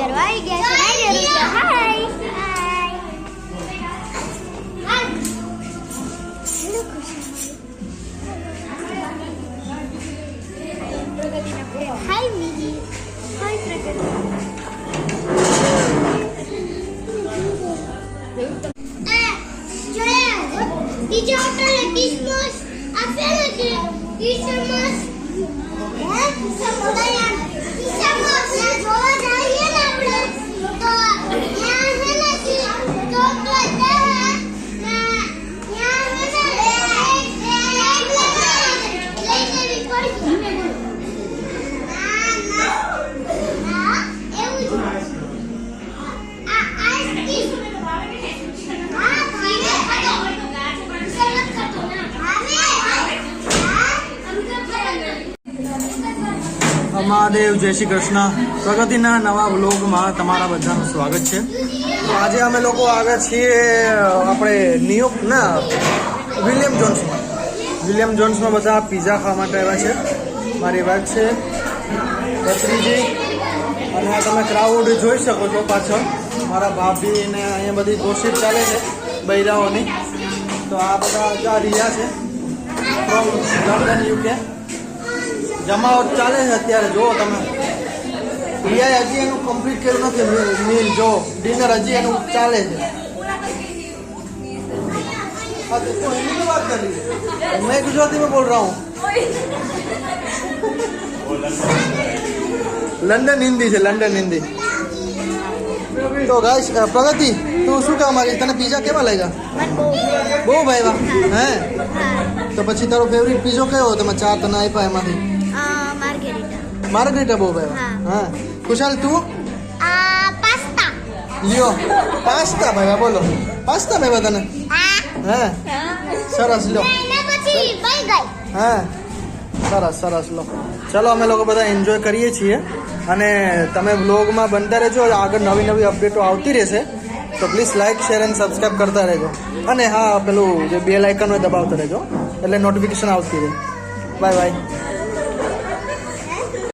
કરવા આવી ગયા છે. હાય હાય મીજી. હાય પ્રગતિ. બીજો હોટલ ક્રિસમસ આપેલો છે. ક્રિસમસ જોવા જઈએ ને આપણે તો ત્યાં છે ને ચોકલેટ મહાદેવ. જય શ્રી કૃષ્ણ. પ્રગતિના નવા વ્લોગમાં તમારા બધાનું સ્વાગત છે. તો આજે અમે લોકો આવ્યા છીએ આપણે ન્યુયોર્ક ના વિલિયમ જોન્સમાં બધા પિઝા ખાવા માટે આવ્યા છે. મારી વાત છે બત્રીજી અને આ તમે ક્રાઉડ જોઈ શકો છો પાછળ. મારા ભાભી ને અહીંયા બધી ગોસીપ ચાલે છે બૈરાઓની. તો આ બધા રિયા છે ફ્રોમ લંડન યુકે. જમાવટ ચાલે છે અત્યારે. જુઓ તમે, રિયાએ હજી એનું કમ્પ્લીટ કર્યું નથી મીલ. જો ડિનર હજી એનું ચાલે છે. हाँ तो हिंदी में बात कर रही है, मैं गुजराती में बोल रहा हूँ. लंडन हिंदी છે, લંડન હિન્દી. તો ગાઈસ પ્રગતિ તું શું કામ આવી? તને પીઝા કેવા લાગ્યા? બહુ ભાઈવા હે? તો પછી તારો ફેવરિટ પીઝો કયો? તમે ચાર તને આપ્યા એમાંથી માર્ગરીટા બહુ ભાઈવા. હા ખુશાલ તું? પાસ્તા. લ્યો પાસ્તા ભાઈવા. બોલો પાસ્તા ભાઈવા તને? હા સરસ. લો હા સરસ સરસ. લો ચલો અમે લોકો બધા એન્જોય કરીએ છીએ અને તમે વ્લોગમાં બનતા રહેજો. આગળ નવી નવી અપડેટો આવતી રહેશે તો પ્લીઝ લાઇક શેર અને સબસ્ક્રાઈબ કરતા રહેજો. અને હા પેલું જે બેલ આઇકન હોય દબાવતા રહેજો એટલે નોટિફિકેશન આવતી રહે. Bye bye.